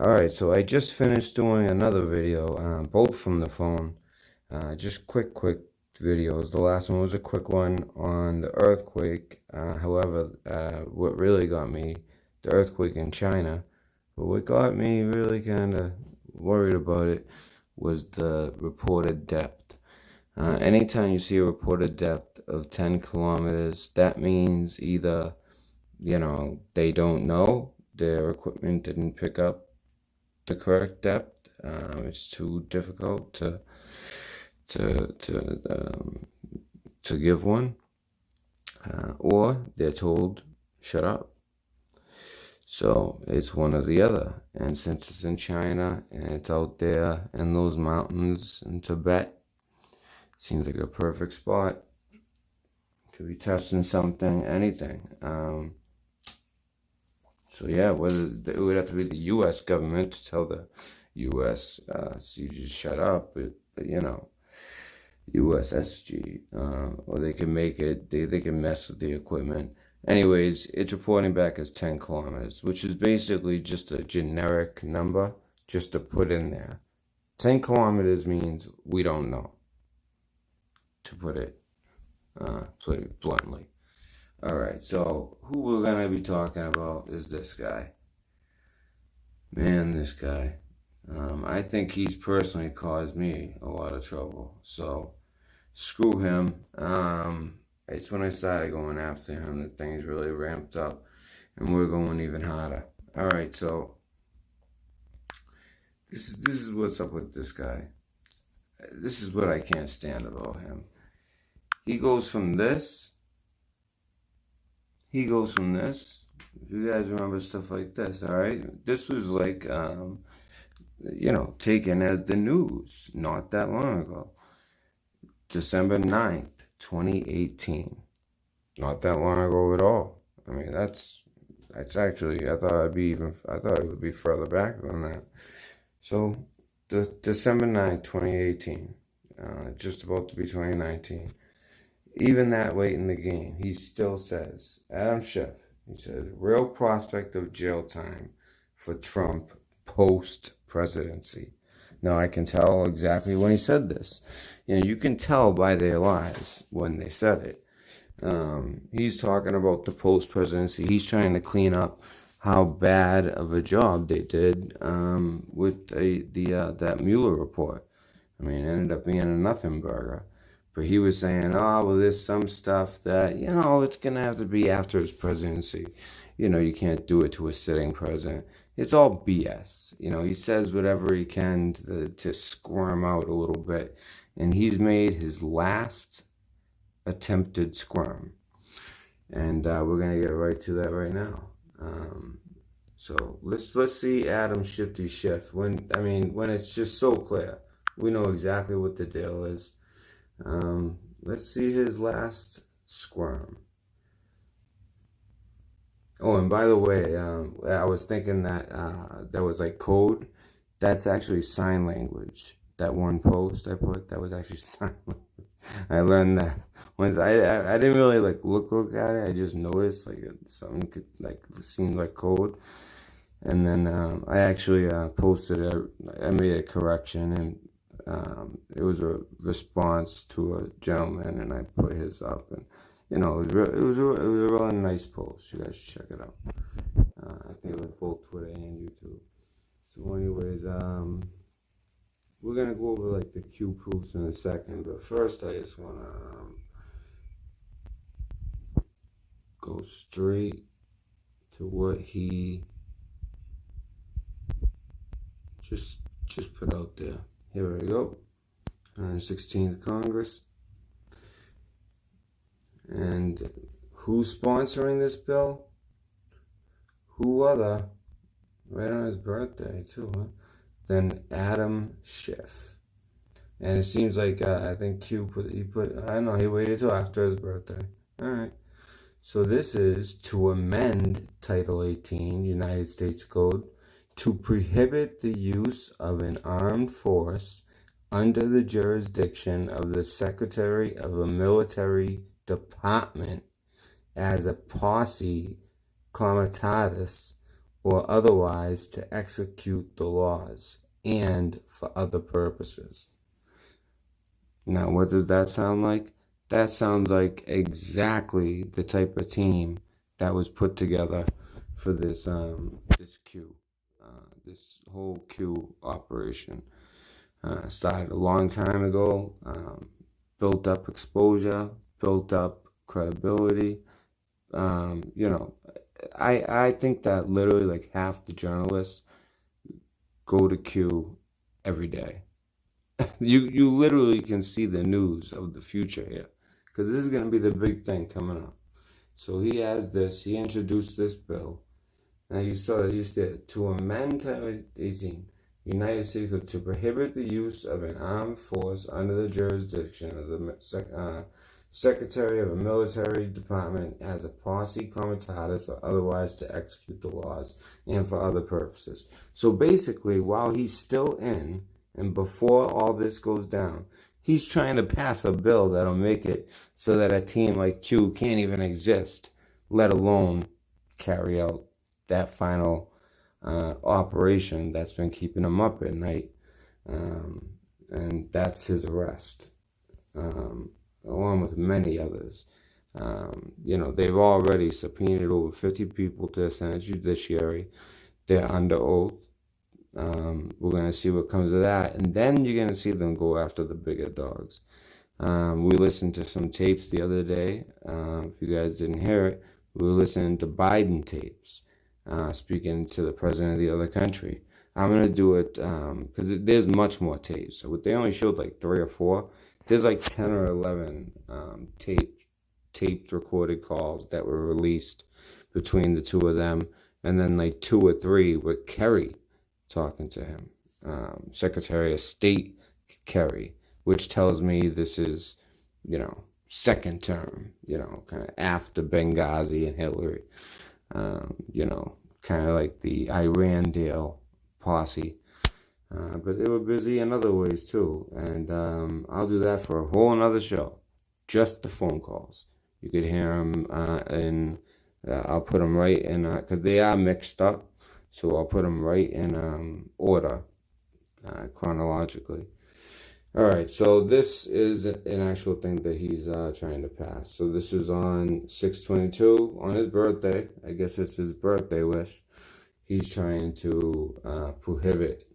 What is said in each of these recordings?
Alright, so I just finished doing another video, both from the phone. Just quick videos. The last one was a quick one on the earthquake. However, what really got me, the earthquake in China, but what got me really kind of worried about it was the reported depth. Anytime you see a reported depth of 10 kilometers, that means either, they don't know, their equipment didn't pick up the correct depth. It's too difficult to give one, or they're told shut up. So it's one or the other. And since it's in China and it's out there in those mountains in Tibet, seems like a perfect spot. Could be testing something, anything. So yeah, whether it would have to be the U.S. government to tell the U.S. So you just shut up, but USSG, or they can make it. They can mess with the equipment. Anyways, it's reporting back as 10 kilometers, which is basically just a generic number, just to put in there. 10 kilometers means we don't know, to put it bluntly. Alright, so who we're going to be talking about is this guy. Man, this guy. I think he's personally caused me a lot of trouble. So, screw him. It's when I started going after him that things really ramped up. And we're going even harder. Alright, so this is what's up with this guy. This is what I can't stand about him. He goes from this. If you guys remember stuff like this, alright? This was like, taken as the news not that long ago. December 9th, 2018. Not that long ago at all. I mean, that's actually, I thought it would be further back than that. So, December 9th, 2018. Just about to be 2019. Even that late in the game, he still says, Adam Schiff, he says, real prospect of jail time for Trump post-presidency. Now, I can tell exactly when he said this. You can tell by their lies when they said it. He's talking about the post-presidency. He's trying to clean up how bad of a job they did with that Mueller report. I mean, it ended up being a nothing burger. But he was saying, oh, well, there's some stuff that, it's going to have to be after his presidency. You can't do it to a sitting president. It's all BS. He says whatever he can to squirm out a little bit. And he's made his last attempted squirm. And we're going to get right to that right now. So let's see Adam Shifty Schiff. When it's just so clear. We know exactly what the deal is. Let's see his last squirm. Oh, and by the way, I was thinking that that was like code. That's actually sign language. That one post I put, that was actually sign language. I learned that once. I didn't really look at it. I just noticed something could seemed like code. And then I actually posted it. I made a correction, and it was a response to a gentleman, and I put his up, and it was a really nice post. You guys should check it out. I think it was both Twitter and YouTube. So anyways, we're gonna go over the Q proofs in a second, but first I just wanna go straight to what he just put out there. Here we go. 116th Congress. And who's sponsoring this bill? Who other? Right on his birthday too, huh? Than Adam Schiff. And it seems like I think he waited till after his birthday. Alright. So this is to amend Title 18 United States Code to prohibit the use of an armed force under the jurisdiction of the Secretary of a Military Department as a posse comitatus or otherwise to execute the laws and for other purposes. Now, what does that sound like? That sounds like exactly the type of team that was put together for this this whole Q operation. Started a long time ago, built up exposure, built up credibility. You know, I think that literally like half the journalists go to Q every day. You literally can see the news of the future here, because this is going to be the big thing coming up. So he has this. He introduced this bill. Now you saw it. You said to amend Title 18, United States to prohibit the use of an armed force under the jurisdiction of the Secretary of a military department as a posse comitatus or otherwise to execute the laws and for other purposes. So basically, while he's still in and before all this goes down, he's trying to pass a bill that'll make it so that a team like Q can't even exist, let alone carry out that final operation that's been keeping him up at night. And that's his arrest. Along with many others. You know, they've already subpoenaed over 50 people to the Senate Judiciary. They're under oath. We're going to see what comes of that. And then you're going to see them go after the bigger dogs. We listened to some tapes the other day. If you guys didn't hear it, we were listening to Biden tapes, speaking to the president of the other country. I'm going to do it because there's much more tapes. So they only showed like 3 or 4. There's like 10 or 11 taped recorded calls that were released between the two of them. And then like 2 or 3 with Kerry talking to him. Secretary of State Kerry, which tells me this is, you know, second term, you know, kind of after Benghazi and Hillary. You know, kind of like the Iran deal posse. But they were busy in other ways too. And I'll do that for a whole another show. Just the phone calls. You could hear them I'll put them right in, because they are mixed up. So I'll put them right in order, chronologically. All right, so this is an actual thing that he's trying to pass. So this is on 6/22, on his birthday. I guess it's his birthday wish. He's trying to prohibit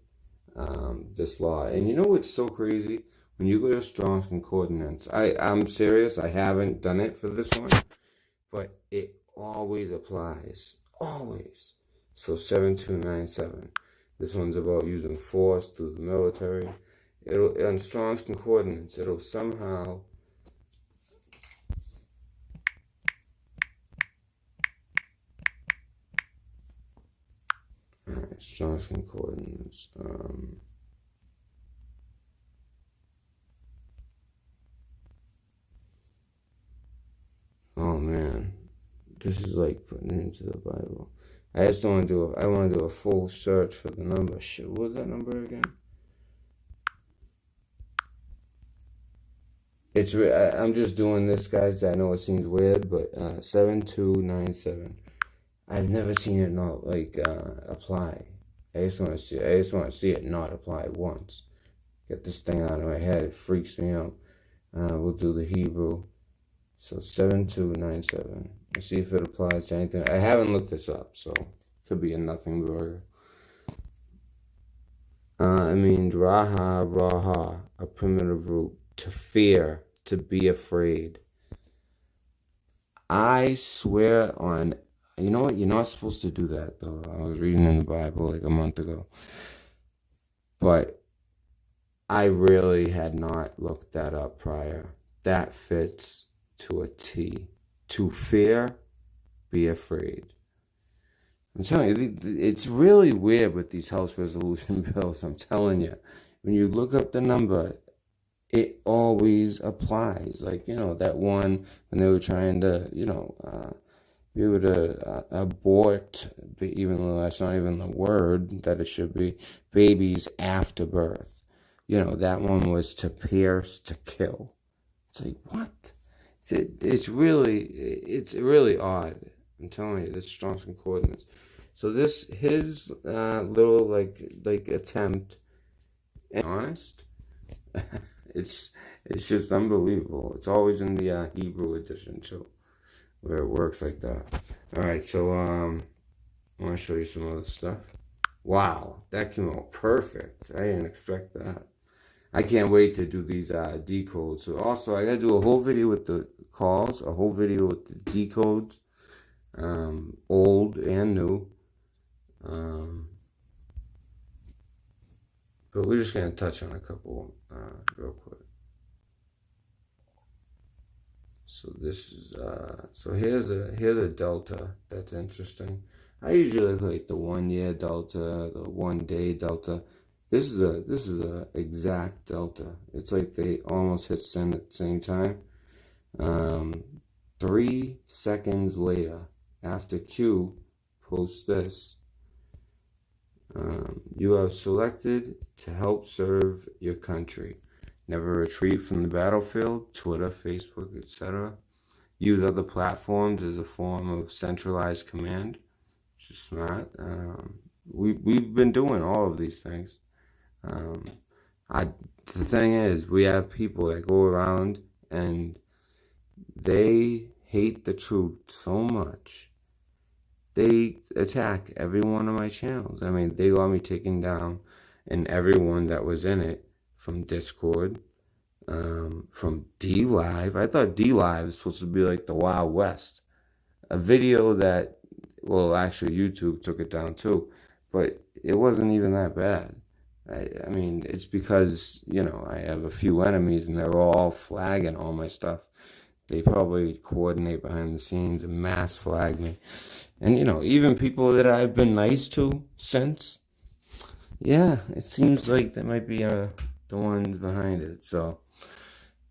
this law. And you know what's so crazy? When you go to Strong's Concordance, I'm serious, I haven't done it for this one, but it always applies. Always. So 7297. This one's about using force through the military. It'll, on Strong's Concordance, it'll somehow Alright, Strong's Concordance. Oh man, this is like putting it into the Bible. I just don't want to do I want to do a full search for the number. Shit, what was that number again? I'm just doing this, guys. I know it seems weird, but 7297. I've never seen it not like apply. I just want to see it not apply once. Get this thing out of my head. It freaks me out. We'll do the Hebrew. So 7297. Let's see if it applies to anything. I haven't looked this up, so it could be a nothing burger. It means raha, a primitive root, to fear, to be afraid. I swear on, you know what? You're not supposed to do that, though. I was reading in the Bible like a month ago. But I really had not looked that up prior. That fits to a T. To fear, be afraid. I'm telling you, it's really weird with these House resolution bills. I'm telling you. When you look up the number, it always applies. Like, you know, that one when they were trying to, you know, be able to abort, even though that's not even the word that it should be, babies after birth. You know, that one was to pierce, to kill. It's like, what? It's really odd. I'm telling you, this Strong's Concordance. So this, his little like attempt, and honest, it's just unbelievable. It's always in the Hebrew edition too, where it works like that. All right, so I want to show you some other stuff. Wow, that came out perfect. I didn't expect that. I can't wait to do these decodes. So also, I gotta do a whole video with the calls, a whole video with the decodes, old and new. But we're just gonna touch on a couple real quick. So this is so here's a delta that's interesting. I usually like the 1 year delta, the 1 day delta. This is a exact delta. It's like they almost hit send at the same time. 3 seconds later, after Q posts this, you have selected to help serve your country. Never retreat from the battlefield. Twitter, Facebook, etc. Use other platforms as a form of centralized command, which is smart. We've been doing all of these things. The thing is, we have people that go around and they hate the truth so much. They attack every one of my channels. I mean, they got me taken down, and everyone that was in it, from Discord, from DLive. I thought DLive was supposed to be like the Wild West. A video that, well, actually YouTube took it down too, but it wasn't even that bad. I mean, it's because, you know, I have a few enemies and they're all flagging all my stuff. They probably coordinate behind the scenes and mass flag me. And, you know, even people that I've been nice to since, yeah, it seems like they might be the ones behind it. So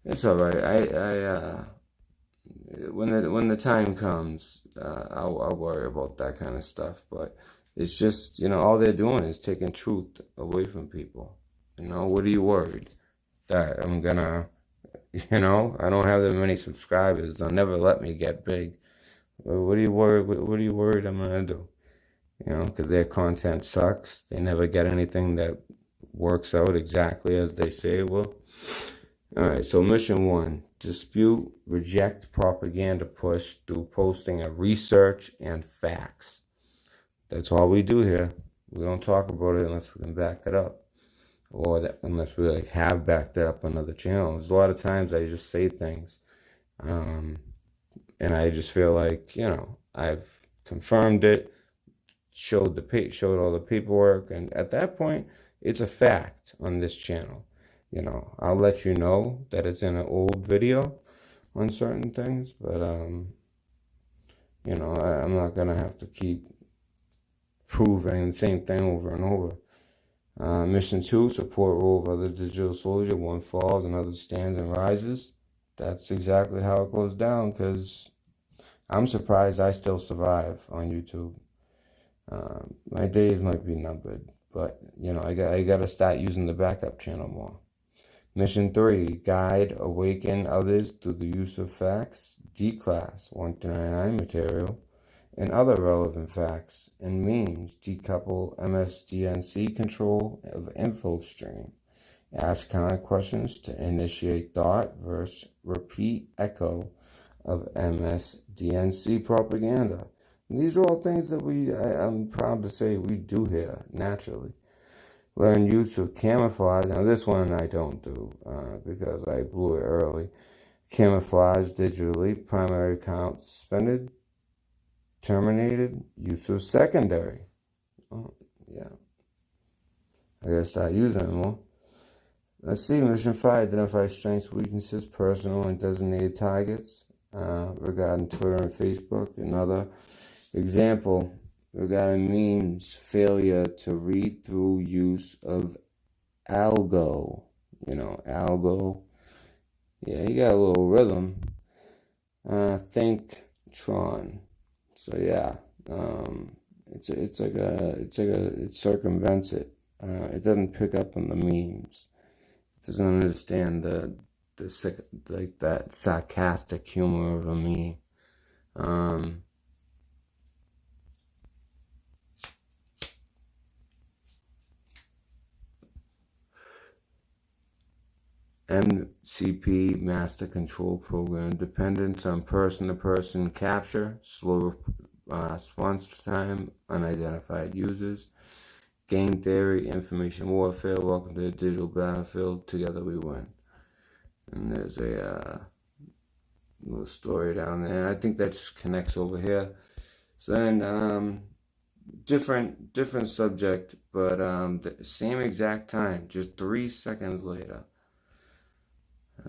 it's all right. When the time comes, I'll worry about that kind of stuff. But it's just, you know, all they're doing is taking truth away from people. You know, what are you worried? That I'm gonna, you know, I don't have that many subscribers. They'll never let me get big. What are you worried? What are you worried I'm gonna do? You know, because their content sucks. They never get anything that works out exactly as they say it will. All right, so mission 1, dispute, reject propaganda push through posting of research and facts. That's all we do here. We don't talk about it unless we can back it up, or that unless we like have backed it up on other channels. A lot of times I just say things, and I just feel like, you know, I've confirmed it, showed all the paperwork, and at that point, it's a fact on this channel. You know, I'll let you know that it's in an old video on certain things, but you know, I'm not gonna have to keep proving the same thing over and over. Mission 2, support role of other digital soldier. One falls, another stands and rises. That's exactly how it goes down, because I'm surprised I still survive on YouTube. My days might be numbered, but, you know, I got to start using the backup channel more. Mission 3, guide, awaken others through the use of facts. D-Class 199 material and other relevant facts and memes. Decouple MSDNC control of info stream. Ask counter questions to initiate thought versus repeat echo of MSDNC propaganda. And these are all things that I'm proud to say we do here naturally. Learn use of camouflage. Now this one I don't do because I blew it early. Camouflage digitally. Primary account suspended. Terminated. Use of secondary. Oh, yeah. I gotta start using it more. Let's see. Mission 5. Identify strengths, weaknesses, personal and designated targets regarding Twitter and Facebook. Another example regarding memes, failure to read through use of algo. You know, algo. Yeah, you got a little rhythm. Think Tron. So yeah, it circumvents it. It doesn't pick up on the memes. It doesn't understand like that sarcastic humor of a meme. MCP Master Control Program. Dependence on person-to-person capture. Slow response time. Unidentified users. Game theory. Information warfare. Welcome to the digital battlefield. Together we win. And there's a little story down there. I think that just connects over here. So then, different subject, but the same exact time, just 3 seconds later.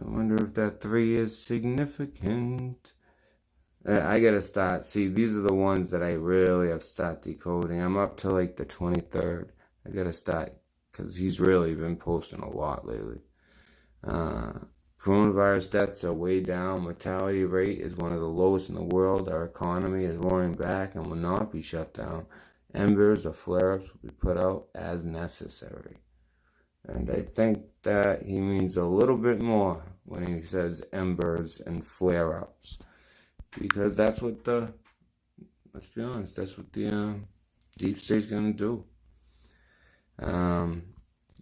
I wonder if that 3 is significant. I gotta start. See, these are the ones that I really have to start decoding. I'm up to like the 23rd. I gotta start, because he's really been posting a lot lately. Coronavirus deaths are way down. Mortality rate is one of the lowest in the world. Our economy is roaring back and will not be shut down. Embers or flare-ups will be put out as necessary. And I think that he means a little bit more when he says embers and flare-ups. Because that's what let's be honest, that's what the deep state's going to do.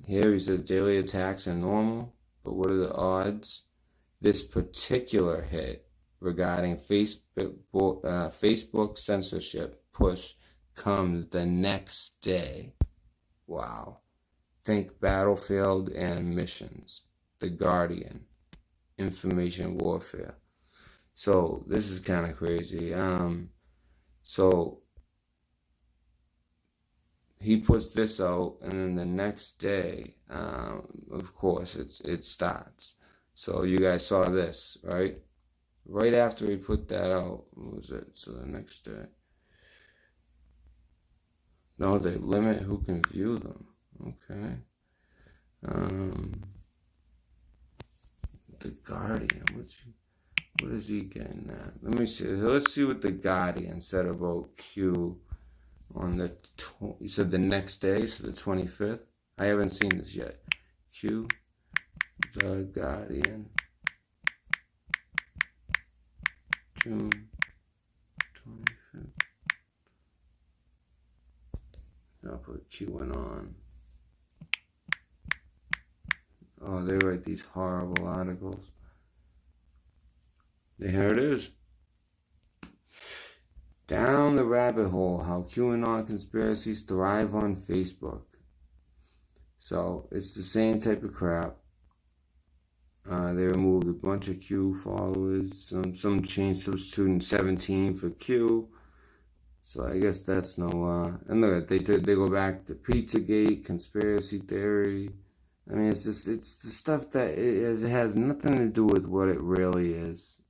Here he says daily attacks are normal. But what are the odds? This particular hit regarding Facebook censorship push comes the next day. Wow. Think battlefield and missions. The Guardian. Information warfare. So this is kind of crazy. So he puts this out, and then the next day, of course, it starts. So you guys saw this, right? Right after he put that out, what was it? So the next day. No, they limit who can view them. Okay. The Guardian. What is he getting at? Let me see. So let's see what the Guardian said about Q. On the, you said the next day, so the 25th. I haven't seen this yet. Q, The Guardian, June 25th. I'll put Q in on. Oh, they write these horrible articles. Here it is. Down the rabbit hole, how QAnon conspiracies thrive on Facebook. So, it's the same type of crap. They removed a bunch of Q followers. Some changed substituting 17 for Q. So, I guess that's no... and look, they go back to Pizzagate, conspiracy theory. I mean, it's the stuff that it has nothing to do with what it really is.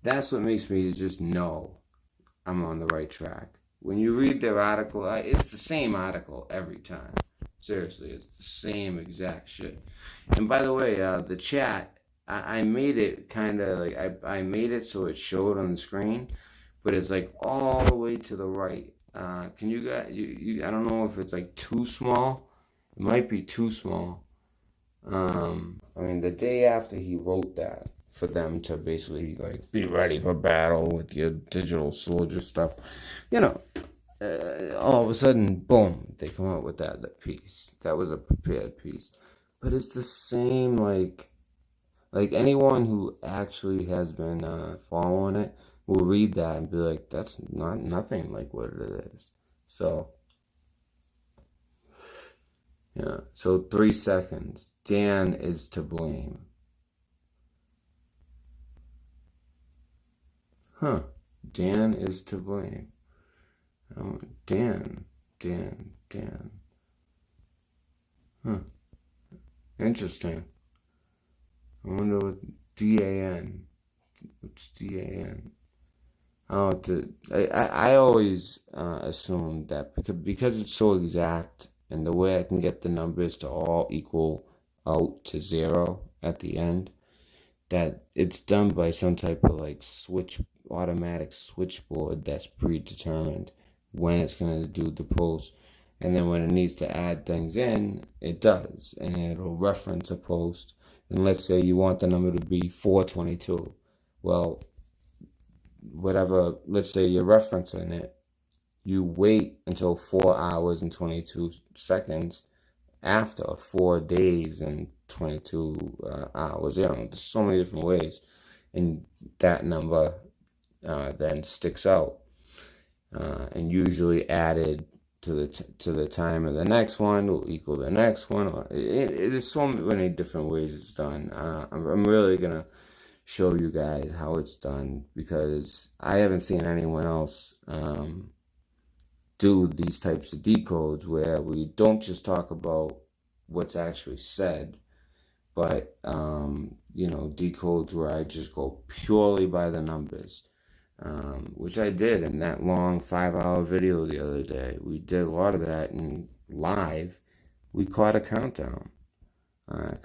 That's what makes me just know I'm on the right track. When you read their article, it's the same article every time. Seriously, it's the same exact shit. And by the way, the chat, I made it kind of like, I made it so it showed on the screen, but it's like all the way to the right. Can you guys, I don't know if it's like too small. It might be too small. I mean, the day after he wrote that, for them to basically like be ready for battle with your digital soldier stuff, you know, all of a sudden, boom, they come out with that piece. That was a prepared piece, but it's the same. Like anyone who actually has been following it will read that and be like, that's nothing like what it is. So yeah, so 3 seconds. Dan is to blame. Huh. Dan is to blame. Dan. Huh. Interesting. I wonder what DAN. What's DAN? Oh, I always assumed that because it's so exact, and the way I can get the numbers to all equal out to 0 at the end, that it's done by some type of like automatic switchboard that's predetermined when it's going to do the post, and then when it needs to add things in, it does, and it'll reference a post. And let's say you want the number to be 422. Well, whatever, let's say you're referencing it, you wait until 4 hours and 22 seconds, after 4 days and 22 hours. You know, there's so many different ways, and that number then sticks out, and usually added to the time of the next one will equal the next one. It is so many different ways it's done. I'm really gonna show you guys how it's done, because I haven't seen anyone else do these types of decodes where we don't just talk about what's actually said, but you know, decodes where I just go purely by the numbers, which I did in that long 5-hour video the other day. We did a lot of that, and live we caught a countdown,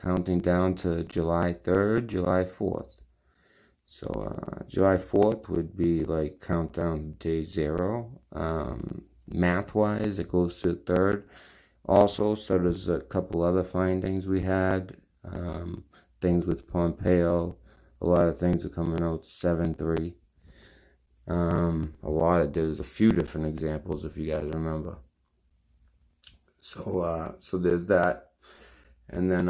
counting down to July 3rd, July 4th. So July 4th would be like countdown day 0. Math-wise, it goes to the 3rd. Also, so there's a couple other findings we had. Things with Pompeo, a lot of things are coming out 7-3. There's a few different examples, if you guys remember. So there's that. And then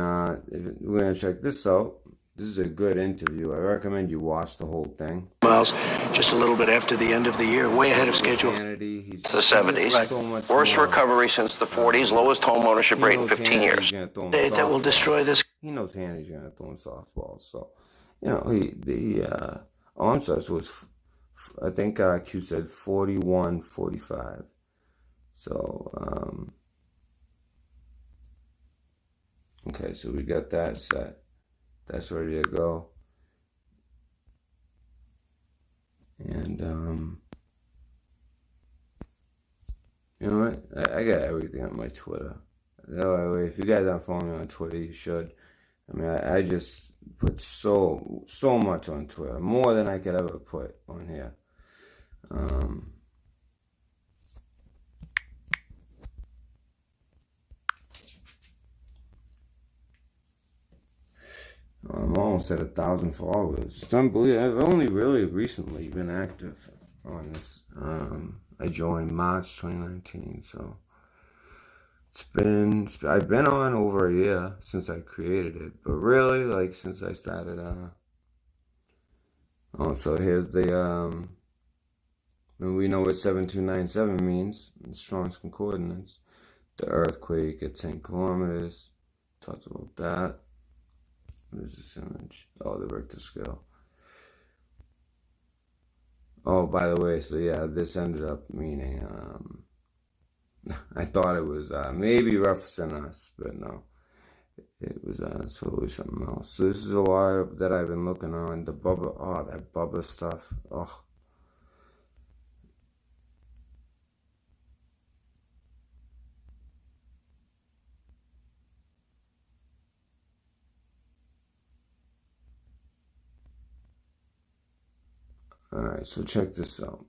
we're gonna check this out. This is a good interview. I recommend you watch the whole thing. Miles, just a little bit after the end of the year, way ahead of schedule. It's the 70s. Worst recovery since the 40s, lowest home ownership rate in 15 years. That will destroy this. He knows Hanny's going to throw him softballs. So, you know, I'm sorry, so it's, I think Q said 41-45. So, okay, so we got that set. That's ready to go. And, you know what? I got everything on my Twitter. That way, if you guys aren't following me on Twitter, you should. I mean, I just put so much on Twitter. More than I could ever put on here. I'm almost at 1,000 followers. It's unbelievable. I've only really recently been active on this. I joined March 2019, so I've been on over a year since I created it, but really, like, since I started, so here's the, and we know what 7297 means, Strong's Concordance, the earthquake at 10 kilometers, talked about that. What is this image? Oh, the Richter scale. Oh, by the way, so yeah, this ended up meaning, I thought it was maybe referencing us, but no. It was totally something else. So this is a lot that I've been looking on. The Bubba, that Bubba stuff. Oh. Alright, so check this out.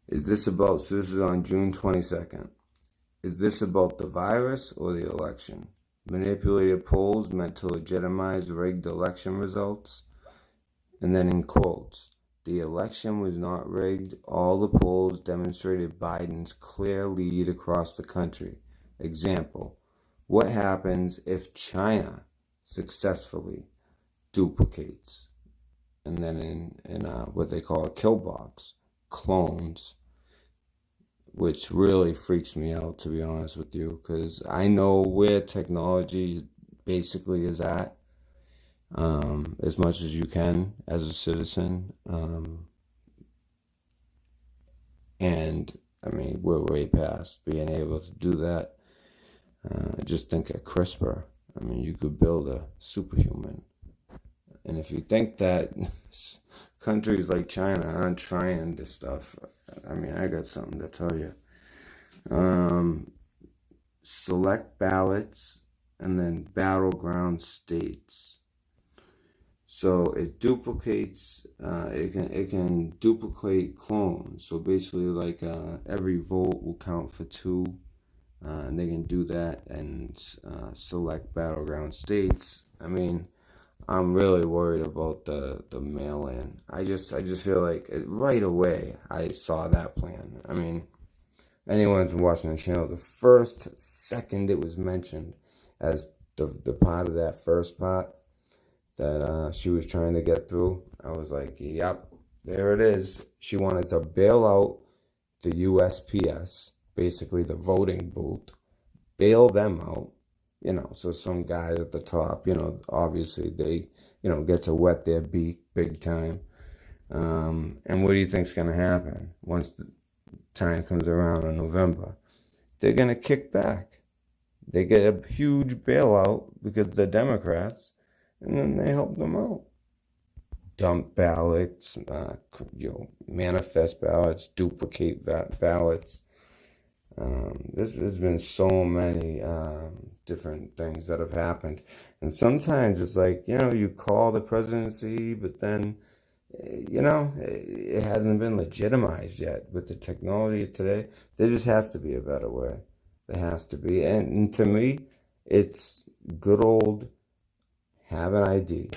Is this about, so this is on June 22nd. Is this about the virus or the election? Manipulated polls meant to legitimize rigged election results? And then in quotes, the election was not rigged. All the polls demonstrated Biden's clear lead across the country. Example, what happens if China successfully duplicates? And then in what they call a kill box, clones, which really freaks me out, to be honest with you, because I know where technology basically is at, as much as you can as a citizen, and I mean, we're way past being able to do that. Just think of CRISPR. I mean, you could build a superhuman. And if you think that countries like China aren't trying this stuff, I mean, I got something to tell you. Select ballots and then battleground states. So it duplicates, it can duplicate clones. So basically, like, every vote will count for 2, and they can do that and select battleground states. I mean, I'm really worried about the mail-in. I just feel like right away I saw that plan. I mean, anyone's been watching the channel, the first second it was mentioned as the part of that first part that she was trying to get through, I was like, yep, there it is. She wanted to bail out the USPS, basically the voting booth, bail them out, so some guys at the top, obviously they, get to wet their beak big time. And what do you think's going to happen once the time comes around in November? They're going to kick back. They get a huge bailout because they're Democrats, and then they help them out. Dump ballots, manifest ballots, duplicate ballots. There's been so many different things that have happened. And sometimes it's like, you call the presidency, but then, it hasn't been legitimized yet. With the technology of today, there just has to be a better way. There has to be. And to me, it's good old have an ID.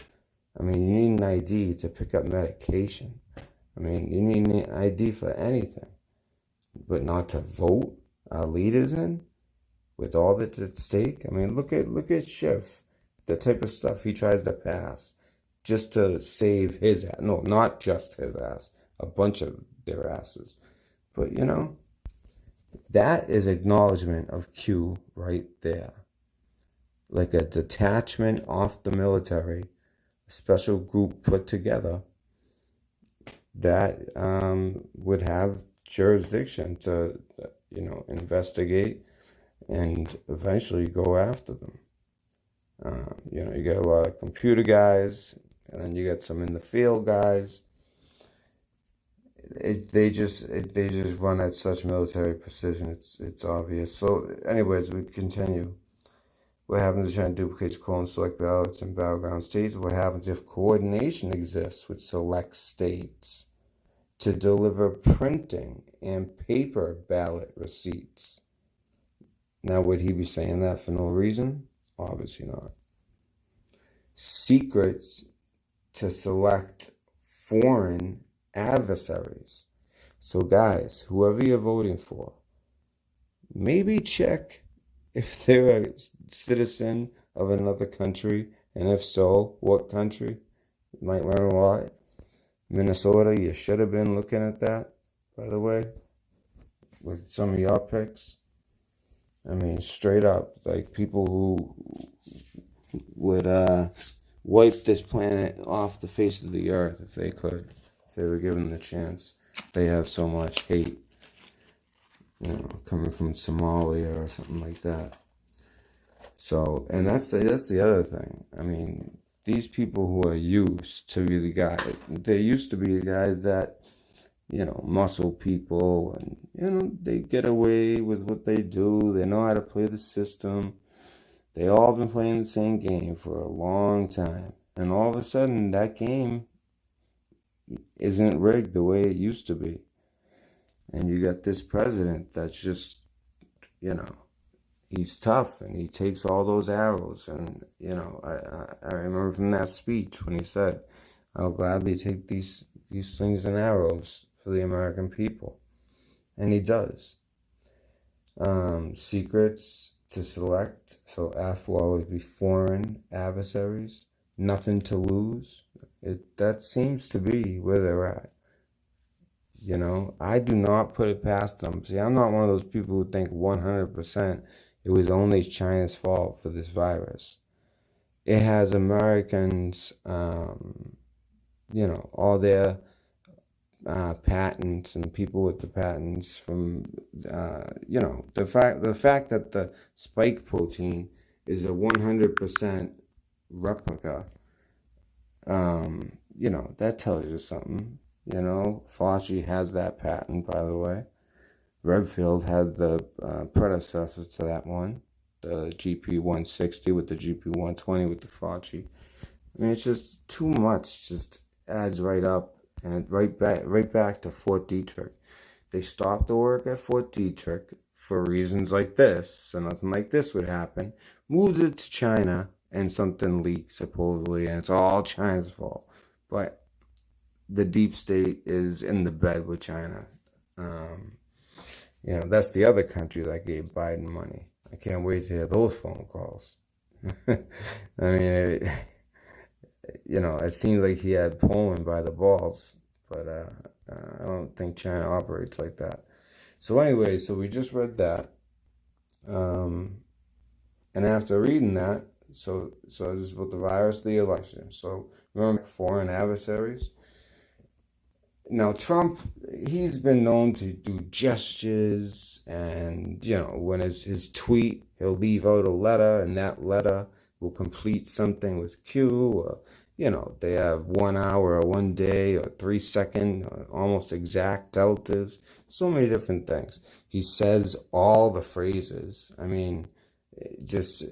I mean, you need an ID to pick up medication. I mean, you need an ID for anything. But not to vote our leaders in with all that's at stake. I mean, look at Schiff, the type of stuff he tries to pass just to save his ass. No, not just his ass, a bunch of their asses. But, that is acknowledgement of Q right there. Like a detachment off the military, a special group put together that would have jurisdiction to, investigate and eventually go after them. You get a lot of computer guys, and then you get some in the field guys. They just run at such military precision. It's obvious. So, anyways, we continue. What happens if China duplicates, clones, select ballots in battleground states? What happens if coordination exists with select states to deliver printing and paper ballot receipts? Now, would he be saying that for no reason? Obviously not. Secrets to select foreign adversaries. So, guys, whoever you're voting for, maybe check if they're a citizen of another country, and if so, what country. You might learn a lot. Minnesota, you should have been looking at that, by the way, with some of your picks. I mean, straight up, like people who would wipe this planet off the face of the earth if they could, if they were given the chance. They have so much hate, coming from Somalia or something like that. So, and that's the other thing. I mean, these people who are used to be the guys, they used to be the guys that, muscle people, and, they get away with what they do. They know how to play the system. They all been playing the same game for a long time. And all of a sudden, that game isn't rigged the way it used to be. And you got this president that's just, he's tough, and he takes all those arrows. And, I remember from that speech when he said, I'll gladly take these slings and arrows for the American people. And he does. Secrets to select. So F will always be foreign adversaries. Nothing to lose. That seems to be where they're at. I do not put it past them. See, I'm not one of those people who think 100% it was only China's fault for this virus. It has Americans, all their patents and people with the patents from, the fact that the spike protein is a 100% replica, that tells you something. Fauci has that patent, by the way. Redfield has the predecessor to that one, the GP160 with the GP120 with the Fauci. I mean, it's just too much. Just adds right up and right back to Fort Detrick. They stopped the work at Fort Detrick for reasons like this, so nothing like this would happen. Moved it to China, and something leaked supposedly, and it's all China's fault. But the deep state is in the bed with China. You know, that's the other country that gave Biden money. I can't wait to hear those phone calls. I mean, you know, it seems like he had Poland by the balls, but I don't think China operates like that. So anyway, so we just read that, and after reading that, so this is about the virus of the election. So remember foreign adversaries. Now Trump, he's been known to do gestures, and you know, when his tweet, he'll leave out a letter, and that letter will complete something with Q, or you know, they have 1 hour or 1 day or 3 second, almost exact deltas, so many different things. He says all the phrases. I mean, just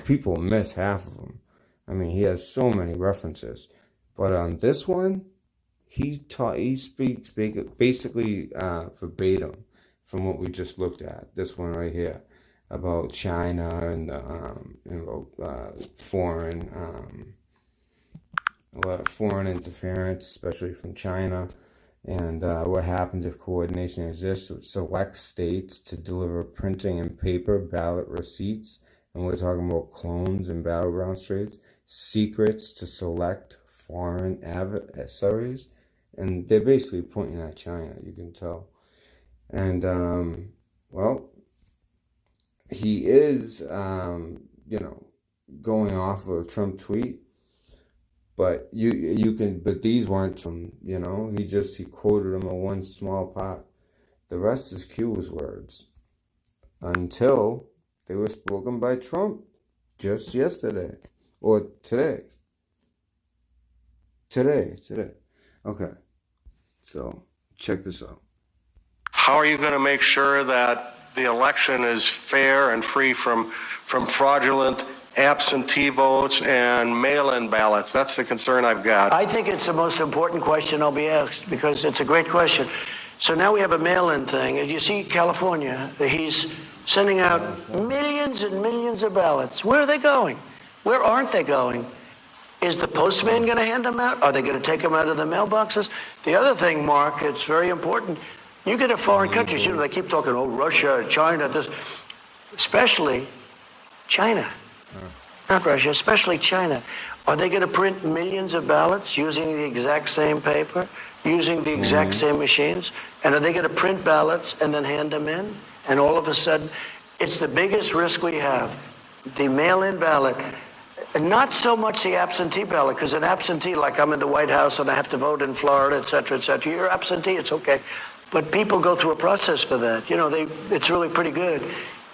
people miss half of them. I mean, he has so many references. But on this one, he speaks basically verbatim from what we just looked at. This one right here about China and foreign interference, especially from China, and what happens if coordination exists with select states to deliver printing and paper ballot receipts, and we're talking about clones and battleground states, secrets to select foreign adversaries, and they're basically pointing at China, you can tell. And well, he is you know, going off of a Trump tweet, but but these weren't from, you know, he quoted them in one small part. The rest is Q's words until they were spoken by Trump just yesterday or today. Okay, so check this out. How are you going to make sure that the election is fair and free from fraudulent absentee votes and mail-in ballots? That's the concern I've got. I think it's the most important question I'll be asked because it's a great question. So now we have a mail-in thing, and you see California, he's sending out millions and millions of ballots. Where are they going? Where aren't they going? Is the postman going to hand them out? Are they going to take them out of the mailboxes? The other thing, Mark, it's very important. You get to foreign countries, you know, they keep talking, oh, Russia, China, this, especially China. Not Russia, especially China. Are they going to print millions of ballots using the exact same paper, using the exact same machines? And are they going to print ballots and then hand them in? And all of a sudden, it's the biggest risk we have, the mail-in ballot. Not so much the absentee ballot, because an absentee, like I'm in the White House and I have to vote in Florida, et cetera, you're absentee, it's okay. But people go through a process for that. You know, it's really pretty good.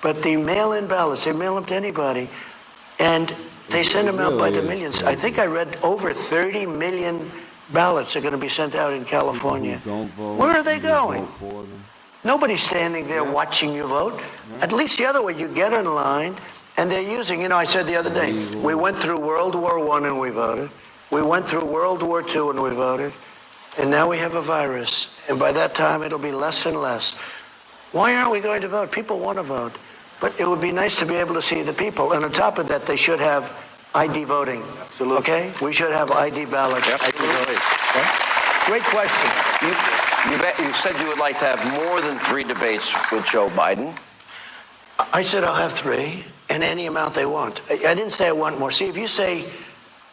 But the mail-in ballots, they mail them to anybody. And they send them out by the millions. I think I read over 30 million ballots are going to be sent out in California. Where are they going? Nobody's standing there watching you vote. At least the other way, you get in line, and they're using, you know, I said the other day, we went through World War I and we voted. We went through World War II and we voted. And now we have a virus. And by that time, it'll be less and less. Why aren't we going to vote? People want to vote. But it would be nice to be able to see the people. And on top of that, they should have ID voting. Absolutely. Okay? We should have ID ballots. Absolutely. Okay? Great question. You said you would like to have more than 3 debates with Joe Biden. I said I'll have 3, and any amount they want. I didn't say I want more. See, if you say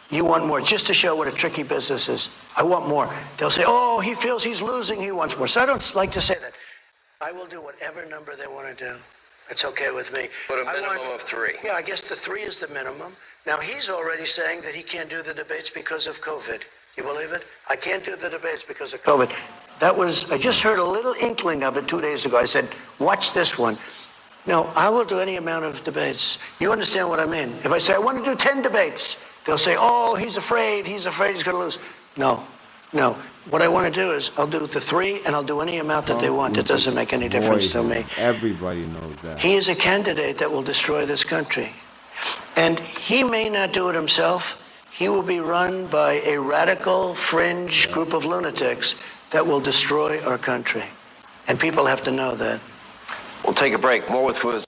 you want more, just to show what a tricky business is, I want more. They'll say, oh, he feels he's losing, he wants more. So I don't like to say that. I will do whatever number they want to do. It's okay with me. But a minimum of 3. Yeah, I guess the 3 is the minimum. Now, he's already saying that he can't do the debates because of COVID. You believe it? I can't do the debates because of COVID. I just heard a little inkling of it 2 days ago. I said, watch this one. No, I will do any amount of debates. You understand what I mean? If I say, I want to do 10 debates, they'll say, oh, he's afraid he's going to lose. No. What I want to do is I'll do the 3 and I'll do any amount that they want. It doesn't make any difference to me. Everybody knows that. He is a candidate that will destroy this country. And he may not do it himself. He will be run by a radical fringe group of lunatics that will destroy our country. And people have to know that. We'll take a break. More with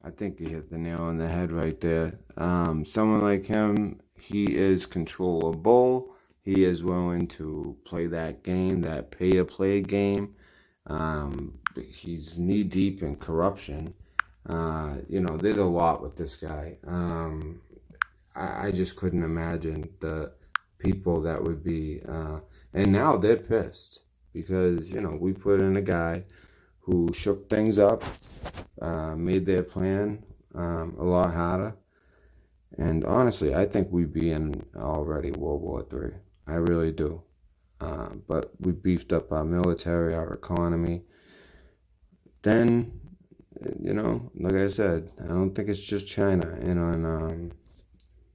I think you hit the nail on the head right there. Someone like him, he is controllable. He is willing to play that game, that pay-to-play game. he's knee deep in corruption. There's a lot with this guy. I just couldn't imagine the people that would be, and now they're pissed because, we put in a guy who shook things up, made their plan a lot harder. And honestly, I think we'd be in already World War III. I really do. But we beefed up our military, our economy. Then, like I said, I don't think it's just China in on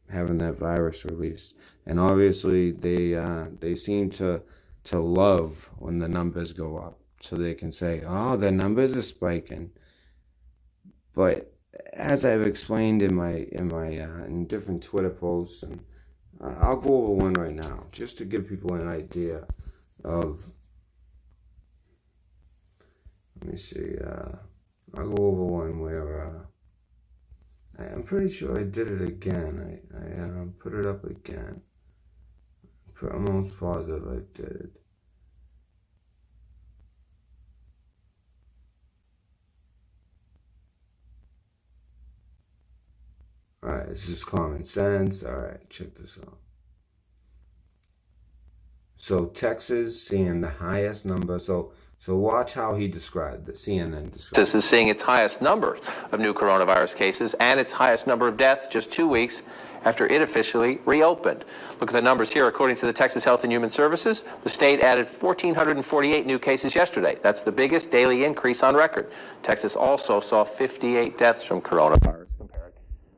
having that virus released. And obviously, they seem to love when the numbers go up, so they can say, "Oh, the numbers are spiking." But as I've explained in different Twitter posts, and I'll go over one right now just to give people an idea of. Let me see. I'll go over one where I'm pretty sure I did it again. I put it up again. I'm almost positive I did it. Alright, this is common sense. Alright, check this out. So Texas seeing the highest number. So watch how he described the CNN described. Texas is seeing its highest number of new coronavirus cases and its highest number of deaths just 2 weeks after it officially reopened. Look at the numbers here. According to the Texas Health and Human Services, the state added 1,448 new cases yesterday. That's the biggest daily increase on record. Texas also saw 58 deaths from coronavirus compared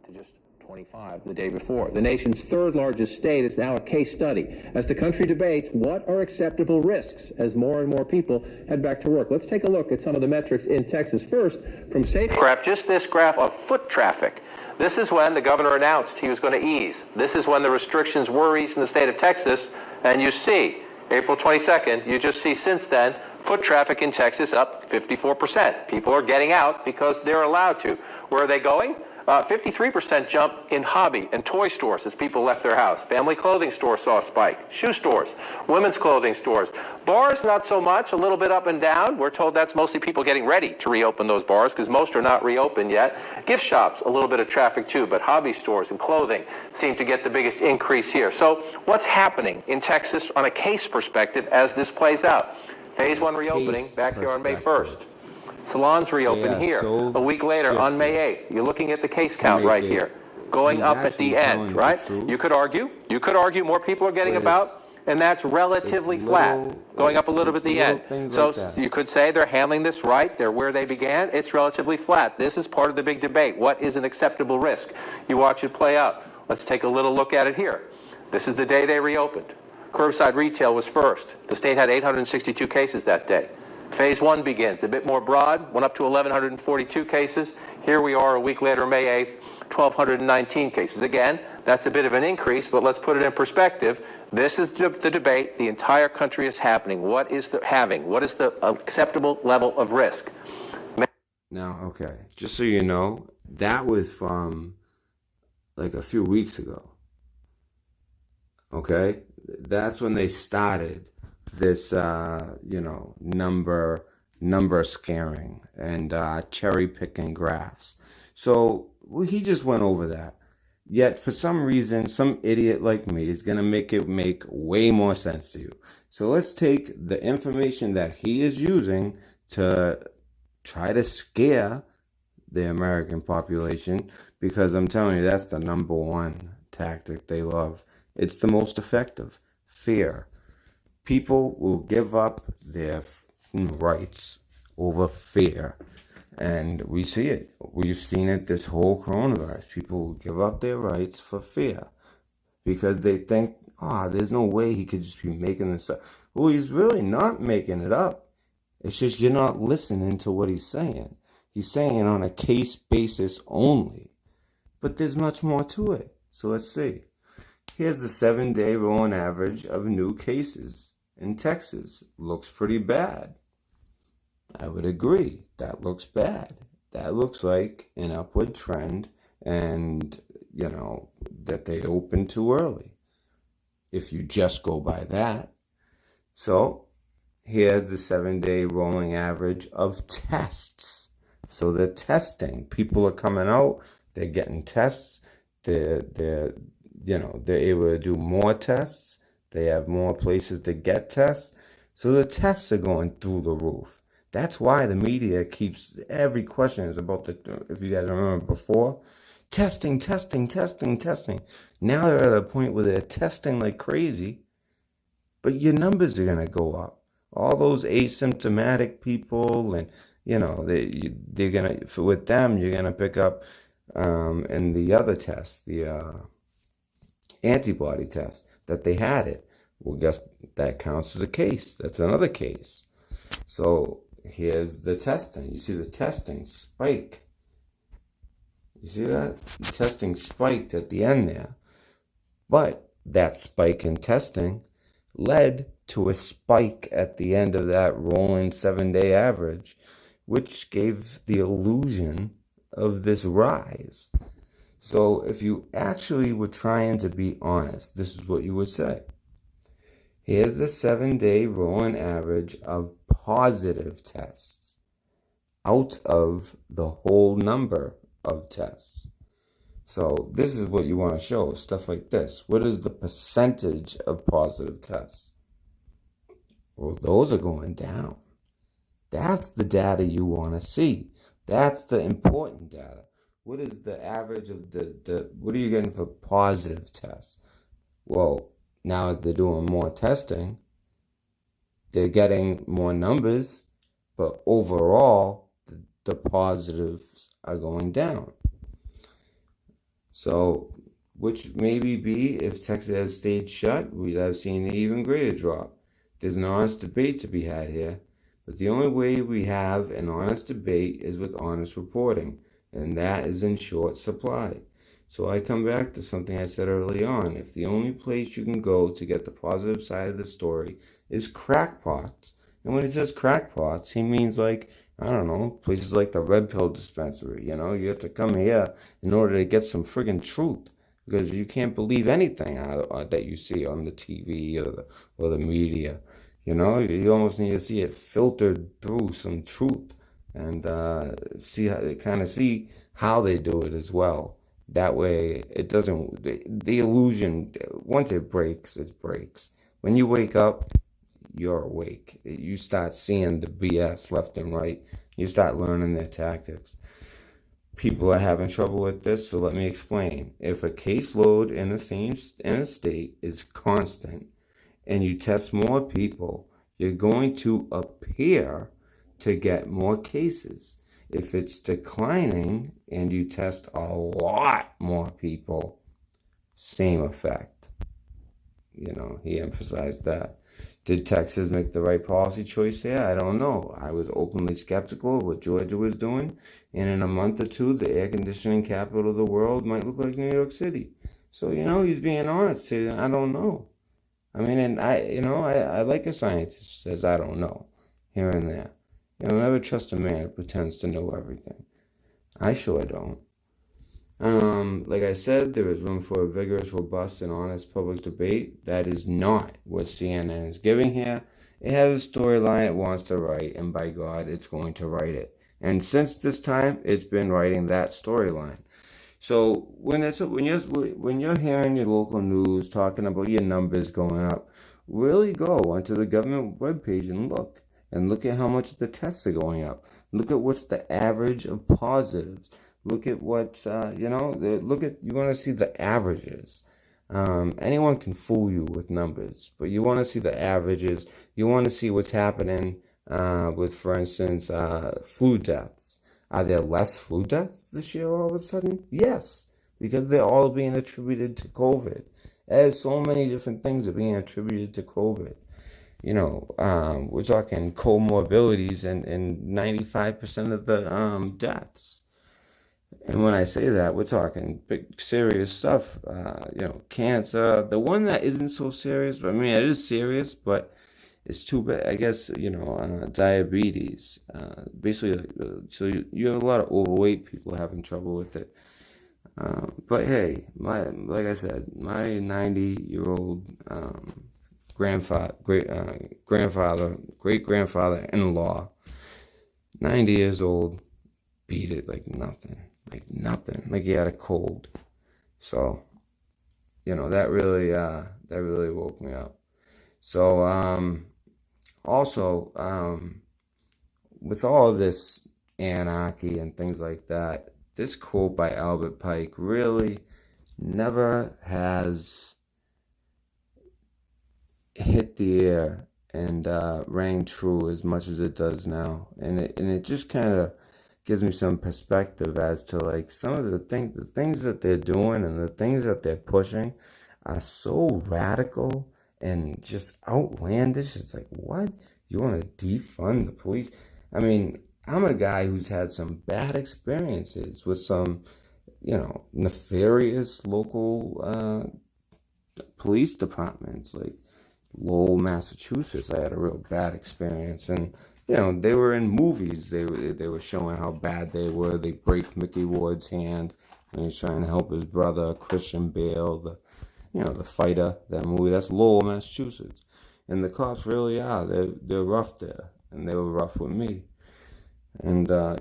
to just 25 the day before. The nation's third largest state is now a case study as the country debates what are acceptable risks as more and more people head back to work. Let's take a look at some of the metrics in Texas. First, from SafeGraph, just this graph of foot traffic. This is when the governor announced he was going to ease. This is when the restrictions were eased in the state of Texas. And you see, April 22nd, you just see since then, foot traffic in Texas up 54%. People are getting out because they're allowed to. Where are they going? 53% jump in hobby and toy stores as people left their house. Family clothing stores saw a spike. Shoe stores, women's clothing stores. Bars, not so much, a little bit up and down. We're told that's mostly people getting ready to reopen those bars because most are not reopened yet. Gift shops, a little bit of traffic too, but hobby stores and clothing seem to get the biggest increase here. So what's happening in Texas on a case perspective as this plays out? Phase 1 reopening back here on May 1st. Salons reopen here so a week later on May 8th. You're looking at the case count right here, going up at the end, right? You could argue more people are getting about, and that's relatively flat, going up a little bit at the end. So you could say they're handling this right. They're where they began. It's relatively flat. This is part of the big debate. What is an acceptable risk? You watch it play out. Let's take a little look at it here. This is the day they reopened. Curbside retail was first. The state had 862 cases that day. Phase 1 begins, a bit more broad, went up to 1,142 cases. Here we are a week later, May 8th, 1,219 cases. Again, that's a bit of an increase, but let's put it in perspective. This is the debate the entire country is having. What is the acceptable level of risk? Now, okay, just so you know, that was from like a few weeks ago. Okay? That's when they started this number scaring and cherry picking graphs. So he just went over that. Yet for some reason, some idiot like me is gonna make it make way more sense to you. So let's take the information that he is using to try to scare the American population, because I'm telling you, that's the number one tactic they love. It's the most effective. Fear. People will give up their rights over fear. And we see it. We've seen it this whole coronavirus. People will give up their rights for fear because they think, there's no way he could just be making this up. Well, he's really not making it up. It's just you're not listening to what he's saying. He's saying it on a case basis only. But there's much more to it. So let's see. Here's the 7-day rolling average of new cases in Texas. Looks pretty bad. I would agree. That looks bad. That looks like an upward trend, and, that they opened too early, if you just go by that. So, Here's the 7-day rolling average of tests. So they're testing. People are coming out. They're getting tests. They're able to do more tests. They have more places to get tests. So the tests are going through the roof. That's why the media keeps every question is about if you guys remember before, testing. Now they're at a point where they're testing like crazy, but your numbers are going to go up. All those asymptomatic people, and they're gonna, with them, you're gonna pick up, and the other test, the antibody test, that they had it. Well, guess that counts as a case. That's another case. So here's the testing. You see the testing spike. You see that? The testing spiked at the end there. But that spike in testing led to a spike at the end of that rolling 7-day average, which gave the illusion of this rise. So if you actually were trying to be honest, this is what you would say. Here's the 7-day rolling average of positive tests out of the whole number of tests. So this is what you want to show, stuff like this. What is the percentage of positive tests? Well, those are going down. That's the data you want to see. That's the important data. What is the average of what are you getting for positive tests? Well, now that they're doing more testing, they're getting more numbers, but overall, the positives are going down. So, which maybe be, if Texas had stayed shut, we'd have seen an even greater drop. There's an honest debate to be had here, but the only way we have an honest debate is with honest reporting, and that is in short supply. So I come back to something I said early on. If the only place you can go to get the positive side of the story is crackpots, and when he says crackpots, he means like, I don't know, places like the red pill dispensary. You have to come here in order to get some friggin' truth, because you can't believe anything that you see on the TV or the media. You almost need to see it filtered through some truth and see how they do it as well. That way, it doesn't, the illusion, once it breaks, it breaks. When you wake up, you're awake. You start seeing the BS left and right. You start learning their tactics. People are having trouble with this, so let me explain. If a caseload in a state is constant and you test more people, you're going to appear to get more cases. If it's declining and you test a lot more people, same effect. He emphasized that. Did Texas make the right policy choice there? I don't know. I was openly skeptical of what Georgia was doing, and in a month or two, the air conditioning capital of the world might look like New York City. So, he's being honest, saying, I don't know. I mean, and I like a scientist who says, I don't know, here and there. Never trust a man who pretends to know everything. I sure don't. Like I said, there is room for a vigorous, robust, and honest public debate. That is not what CNN is giving here. It has a storyline it wants to write, and by God, it's going to write it. And since this time, it's been writing that storyline. So when you're hearing your local news talking about your numbers going up, really go onto the government webpage and look at how much the tests are going up. Look at what's the average of positives. Look at what's you want to see the averages. Anyone can fool you with numbers, but you want to see the averages. You want to see what's happening with, for instance, flu deaths. Are there less flu deaths this year all of a sudden? Yes, because they're all being attributed to COVID. There's so many different things are being attributed to COVID. We're talking comorbidities and 95% of the deaths. And when I say that, we're talking big, serious stuff. Cancer. The one that isn't so serious, but it is serious, but it's too bad. I guess, diabetes. Basically, so you have a lot of overweight people having trouble with it. But hey, like I said, my 90-year-old great-grandfather-in-law, 90 years old, beat it like nothing, like he had a cold. So, that really woke me up. So, also, with all of this anarchy and things like that, this quote by Albert Pike really never has hit the air and rang true as much as it does now, and it just kind of gives me some perspective as to like some of the things that they're doing and the things that they're pushing are so radical and just outlandish. It's like, what? You want to defund the police? I mean, I'm a guy who's had some bad experiences with some, nefarious local police departments, like Lowell, Massachusetts. I had a real bad experience, and they were in movies. They were showing how bad they were. They break Mickey Ward's hand when he's trying to help his brother Christian Bale, the fighter. That movie. That's Lowell, Massachusetts, and the cops really are. They're rough there, and they were rough with me. And so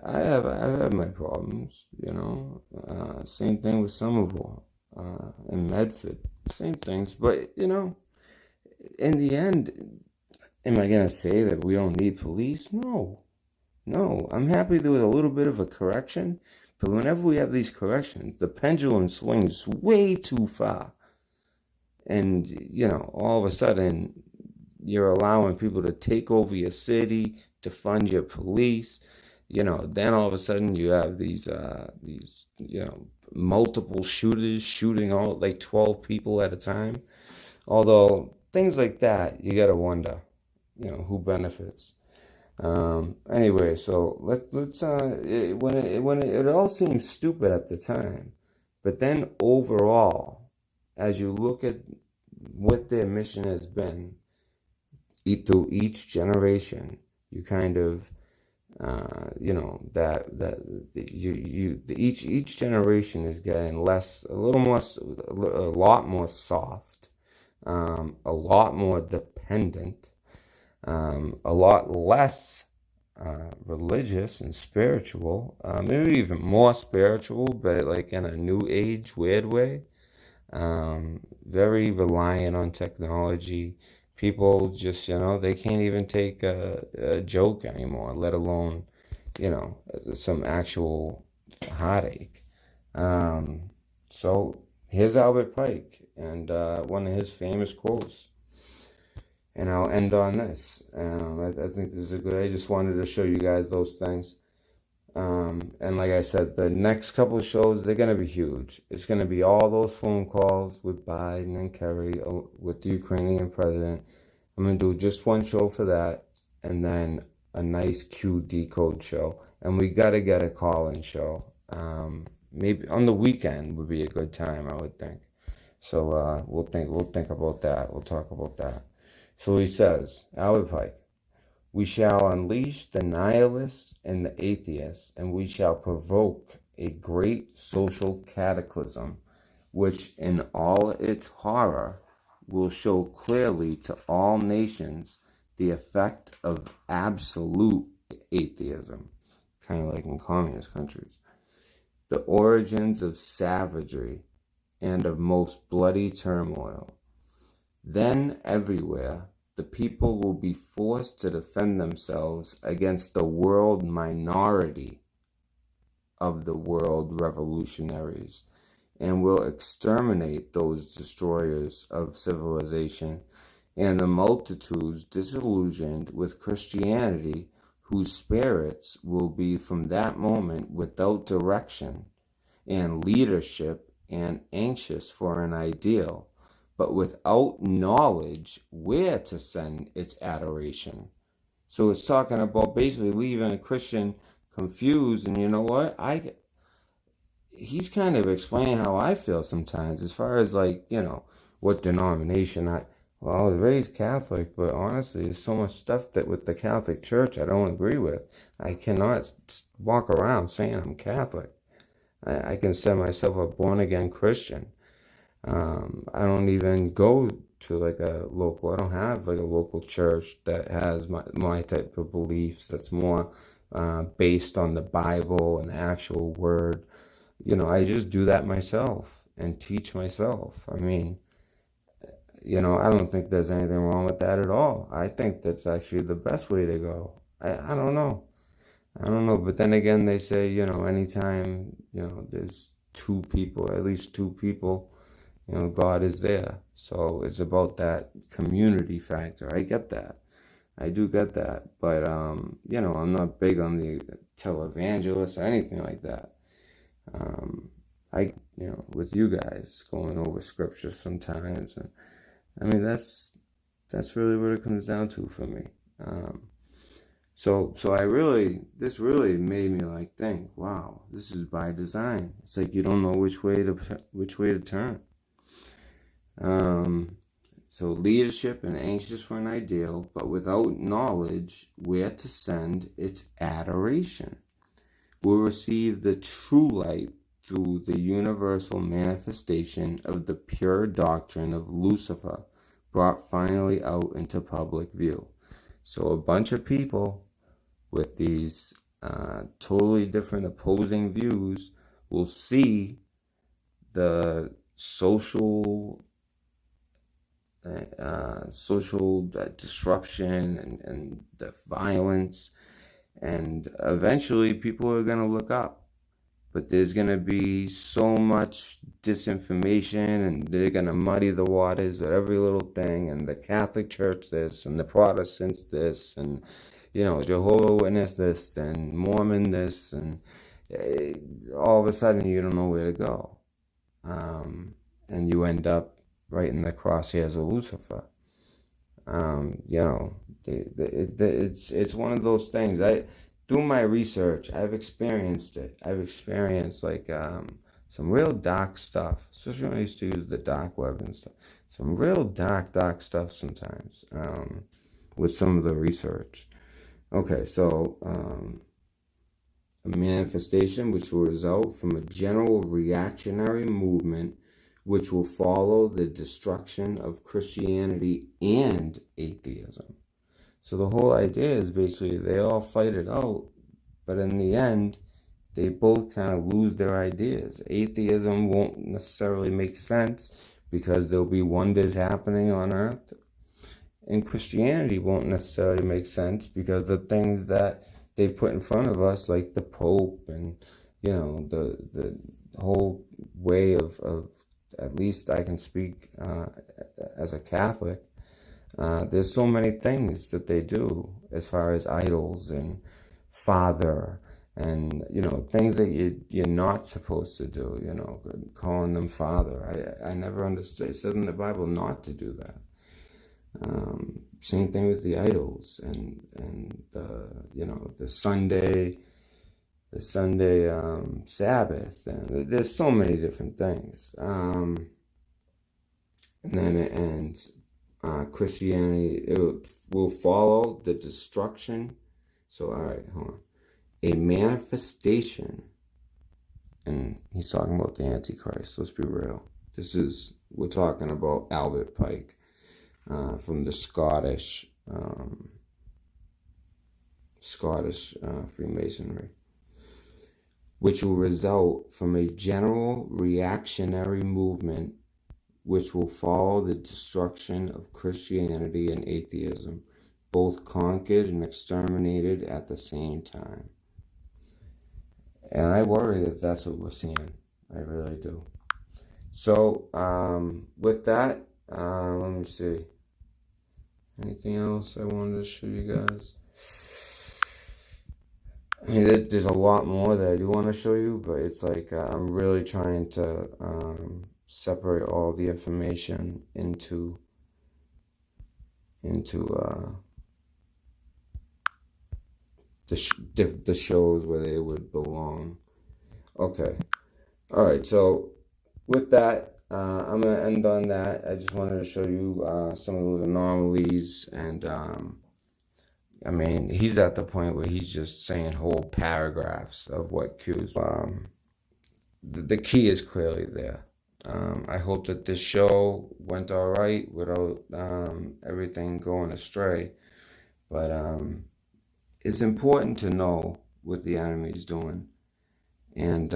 I have my problems. Same thing with Somerville and Medford. Same things, but in the end, am I gonna say that we don't need police? No. I'm happy there was a little bit of a correction, but whenever we have these corrections, the pendulum swings way too far, and all of a sudden you're allowing people to take over your city, to fund your police. Then all of a sudden you have these multiple shooters shooting all like 12 people at a time. Although things like that, you gotta wonder, who benefits. Anyway, so let's when it all seems stupid at the time, but then overall, as you look at what their mission has been, through each generation, you kind of each generation is getting a lot more soft, a lot more dependent, a lot less religious and spiritual, maybe even more spiritual, but like in a new age weird way. Very reliant on technology. People just, they can't even take a joke anymore, let alone, some actual heartache. So here's Albert Pike and one of his famous quotes. And I'll end on this. I think this is I just wanted to show you guys those things. And like I said, the next couple of shows, they're going to be huge. It's going to be all those phone calls with Biden and Kerry, with the Ukrainian president. I'm going to do just one show for that, and then a nice Q decode show. And we got to get a call-in show. Maybe on the weekend would be a good time, I would think. So we'll think about that. We'll talk about that. So he says, Albert Pike, we shall unleash the nihilists and the atheists, and we shall provoke a great social cataclysm, which in all its horror will show clearly to all nations the effect of absolute atheism, kind of like in communist countries, the origins of savagery and of most bloody turmoil. Then everywhere the people will be forced to defend themselves against the world minority of the world revolutionaries, and will exterminate those destroyers of civilization and the multitudes disillusioned with Christianity, whose spirits will be from that moment without direction and leadership and anxious for an ideal, but without knowledge where to send its adoration. So it's talking about basically leaving a Christian confused, and you know what? He's kind of explaining how I feel sometimes, as far as like, what denomination I was raised Catholic, but honestly, there's so much stuff that with the Catholic Church I don't agree with. I cannot walk around saying I'm Catholic. I consider myself a born-again Christian. I don't even go to like I don't have like a local church that has my type of beliefs that's more based on the Bible and the actual word. I just do that myself and teach myself. I mean, I don't think there's anything wrong with that at all. I think that's actually the best way to go. I don't know. I don't know. But then again, they say, anytime, there's two people, at least two people, God is there. So it's about that community factor. I get that. I do get that. But, I'm not big on the televangelist or anything like that. With you guys going over scripture sometimes, and I mean that's really what it comes down to for me. So this really made me like think, wow, this is by design. It's like you don't know which way to turn. So leadership and anxious for an ideal, but without knowledge where to send its adoration, will receive the true light through the universal manifestation of the pure doctrine of Lucifer, brought finally out into public view. So a bunch of people with these totally different opposing views will see the social disruption and the violence, and eventually people are going to look up. But there's going to be so much disinformation, and they're going to muddy the waters with every little thing, and the Catholic Church this, and the Protestants this, and, Jehovah's Witness this, and Mormon this, and all of a sudden you don't know where to go. And you end up right in the crosshairs of Lucifer. It's one of those things. Through my research, I've experienced it. I've experienced like some real dark stuff, especially when I used to use the dark web and stuff. Some real dark stuff sometimes with some of the research. Okay, so a manifestation which will result from a general reactionary movement which will follow the destruction of Christianity and atheism. So the whole idea is basically they all fight it out, but in the end, they both kind of lose their ideas. Atheism won't necessarily make sense because there'll be wonders happening on earth. And Christianity won't necessarily make sense because the things that they put in front of us, like the Pope and, the whole way of at least I can speak as a Catholic, there's so many things that they do as far as idols and father and, things that you're not supposed to do, calling them father. I never understood. It says in the Bible not to do that. Same thing with the idols and the Sunday Sabbath, and there's so many different things. And then it ends. Christianity, it will follow the destruction. So, all right, hold on. A manifestation, and he's talking about the Antichrist. Let's be real. We're talking about Albert Pike from the Scottish Freemasonry, which will result from a general reactionary movement which will follow the destruction of Christianity and atheism, both conquered and exterminated at the same time. And I worry that that's what we're seeing. I really do. So, with that, let me see. Anything else I wanted to show you guys? I mean, there's a lot more that I do want to show you, but it's like I'm really trying to separate all the information into the shows where they would belong. Okay. All right. So with that, I'm going to end on that. I just wanted to show you some of those anomalies. And, I mean, he's at the point where he's just saying whole paragraphs of what Q's. The key is clearly there. I hope that this show went all right without everything going astray. But it's important to know what the enemy's doing. And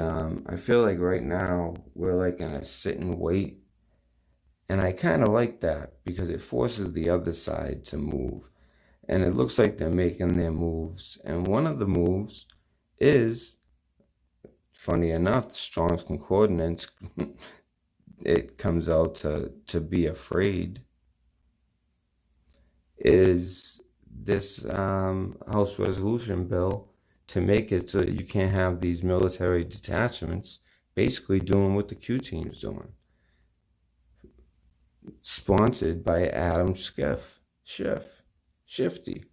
I feel like right now we're like in a sit and wait. And I kind of like that because it forces the other side to move. And it looks like they're making their moves. And one of the moves is, funny enough, the Strong's Concordance, it comes out to be afraid, is this House resolution bill to make it so that you can't have these military detachments basically doing what the Q team's doing. Sponsored by Adam Shifty.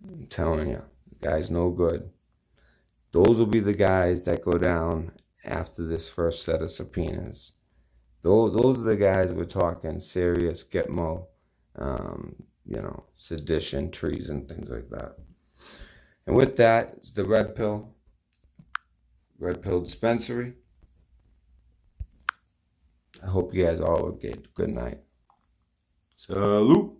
I'm telling you, the guy's no good. Those will be the guys that go down after this first set of subpoenas. Those are the guys we're talking serious Gitmo, sedition, treason, things like that. And with that, it's the Red Pill Dispensary. I hope you guys all get good night. Salute.